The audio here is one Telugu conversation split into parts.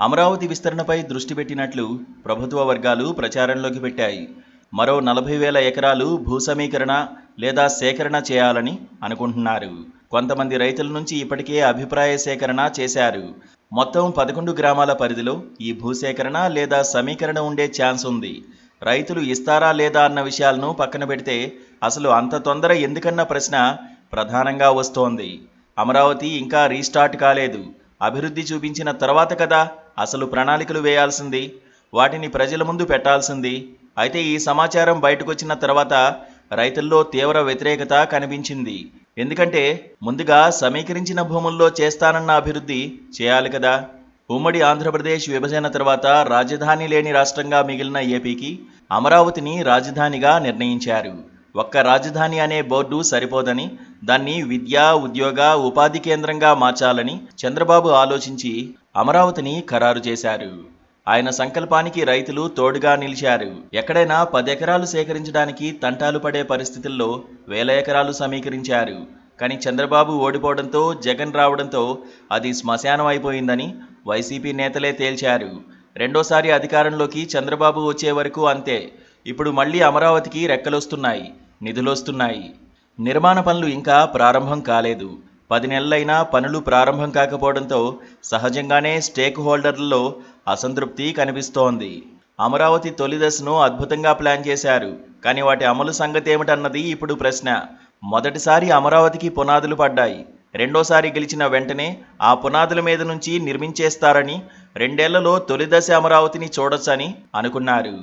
అమరావతి విస్తరణపై దృష్టి పెట్టినట్లు ప్రభుత్వ వర్గాలు ప్రచారంలోకి పెట్టాయి. మరో 40,000 ఎకరాలు భూసమీకరణ లేదా సేకరణ చేయాలని అనుకుంటున్నారు. కొంతమంది రైతుల నుంచి ఇప్పటికే అభిప్రాయ సేకరణ చేశారు. మొత్తం 11 గ్రామాల పరిధిలో ఈ భూసేకరణ లేదా సమీకరణ ఉండే ఛాన్స్ ఉంది. రైతులు ఇస్తారా లేదా అన్న విషయాలను పక్కన పెడితే అసలు అంత తొందర ఎందుకన్న ప్రశ్న ప్రధానంగా వస్తోంది. అమరావతి ఇంకా రీస్టార్ట్ కాలేదు. అభివృద్ధి చూపించిన తర్వాత కదా అసలు ప్రణాళికలు వేయాల్సింది, వాటిని ప్రజల ముందు పెట్టాల్సింది. అయితే ఈ సమాచారం బయటకొచ్చిన తర్వాత రైతుల్లో తీవ్ర వ్యతిరేకత కనిపించింది. ఎందుకంటే ముందుగా సమీకరించిన భూముల్లో చేస్తానన్న అభివృద్ధి చేయాలి కదా. ఉమ్మడి ఆంధ్రప్రదేశ్ విభజన తర్వాత రాజధాని లేని రాష్ట్రంగా మిగిలిన ఏపీకి అమరావతిని రాజధానిగా నిర్ణయించారు. ఒక్క రాజధాని అనే బోర్డు సరిపోదని దాన్ని విద్య, ఉద్యోగ, ఉపాధి కేంద్రంగా మార్చాలని చంద్రబాబు ఆలోచించి అమరావతిని ఖరారు చేశారు. ఆయన సంకల్పానికి రైతులు తోడుగా నిలిచారు. ఎక్కడైనా 10 ఎకరాలు సేకరించడానికి తంటాలు పడే పరిస్థితుల్లో 1000 ఎకరాలు సమీకరించారు. కానీ చంద్రబాబు ఓడిపోవడంతో, జగన్ రావడంతో అది శ్మశానం అయిపోయిందని వైసీపీ నేతలే తేల్చారు. రెండోసారి అధికారంలోకి చంద్రబాబు వచ్చే వరకు అంతే. ఇప్పుడు మళ్ళీ అమరావతికి రెక్కలొస్తున్నాయి, నిధులొస్తున్నాయి. నిర్మాణ పనులు ఇంకా ప్రారంభం కాలేదు. 10 నెలలైనా పనులు ప్రారంభం కాకపోవడంతో సహజంగానే స్టేక్ హోల్డర్లలో అసంతృప్తి కనిపిస్తోంది. అమరావతి తొలి దశను అద్భుతంగా ప్లాన్ చేశారు. కానీ వాటి అమలు సంగతి ఏమిటన్నది ఇప్పుడు ప్రశ్న. మొదటిసారి అమరావతికి పునాదులు పడ్డాయి. రెండోసారి గెలిచిన వెంటనే ఆ పునాదుల మీద నుంచి నిర్మించేస్తారని, 2 ఏళ్లలో తొలి దశ అమరావతిని చూడొచ్చని అనుకున్నారు.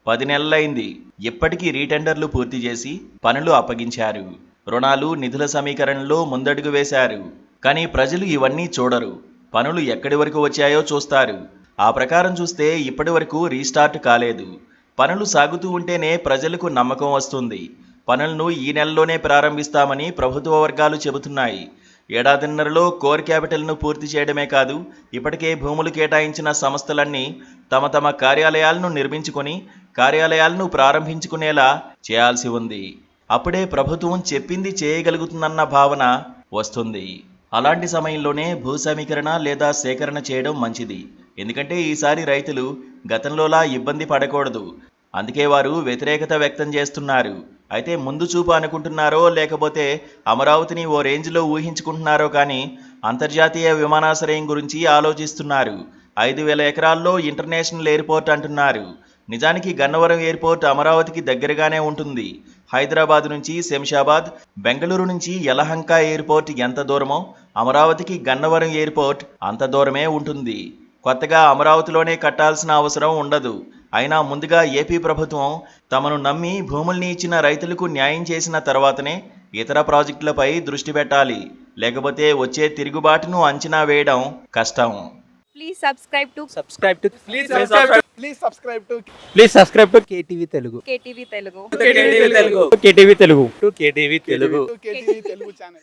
10 నెలలైంది. ఇప్పటికీ రీటెండర్లు పూర్తి చేసి పనులు అప్పగించారు. రుణాలు, నిధుల సమీకరణలో ముందడుగు వేశారు. కానీ ప్రజలు ఇవన్నీ చూడరు. పనులు ఎక్కడి వరకు వచ్చాయో చూస్తారు. ఆ ప్రకారం చూస్తే ఇప్పటి వరకు రీస్టార్ట్ కాలేదు. పనులు సాగుతూ ఉంటేనే ప్రజలకు నమ్మకం వస్తుంది. పనులను ఈ నెలలోనే ప్రారంభిస్తామని ప్రభుత్వ వర్గాలు చెబుతున్నాయి. ఏడాదిన్నరలో కోర్ క్యాపిటల్ను పూర్తి చేయడమే కాదు, ఇప్పటికే భూములు కేటాయించిన సంస్థలన్నీ తమ తమ కార్యాలయాలను నిర్మించుకొని కార్యాలయాలను ప్రారంభించుకునేలా చేయాల్సి ఉంది. అప్పుడే ప్రభుత్వం చెప్పింది చేయగలుగుతుందన్న భావన వస్తుంది. అలాంటి సమయంలోనే భూ సమీకరణ లేదా సేకరణ చేయడం మంచిది. ఎందుకంటే ఈసారి రైతులు గతంలోలా ఇబ్బంది పడకూడదు. అందుకే వారు వ్యతిరేకత వ్యక్తం చేస్తున్నారు. అయితే ముందు చూపు అనుకుంటున్నారో లేకపోతే అమరావతిని ఓ రేంజ్లో ఊహించుకుంటున్నారో కానీ అంతర్జాతీయ విమానాశ్రయం గురించి ఆలోచిస్తున్నారు. 5,000 ఎకరాల్లో ఇంటర్నేషనల్ ఎయిర్పోర్ట్ అంటున్నారు. నిజానికి గన్నవరం ఎయిర్పోర్ట్ అమరావతికి దగ్గరగానే ఉంటుంది. హైదరాబాద్ నుంచి శంషాబాద్, బెంగళూరు నుంచి యలహంక ఎయిర్పోర్ట్ ఎంత దూరమో అమరావతికి గన్నవరం ఎయిర్పోర్ట్ అంత దూరమే ఉంటుంది. కొత్తగా అమరావతిలోనే కట్టాల్సిన అవసరం ఉండదు. అయినా ముందుగా ఏపీ ప్రభుత్వం తమను నమ్మి భూముల్ని ఇచ్చిన రైతులకు న్యాయం చేసిన తర్వాతనే ఇతర ప్రాజెక్టులపై దృష్టి పెట్టాలి. లేకపోతే వచ్చే తిరుగుబాటును అంచనా వేయడం కష్టం. Please subscribe to KTV Telugu. KTV Telugu. KTV Telugu. KTV Telugu channel.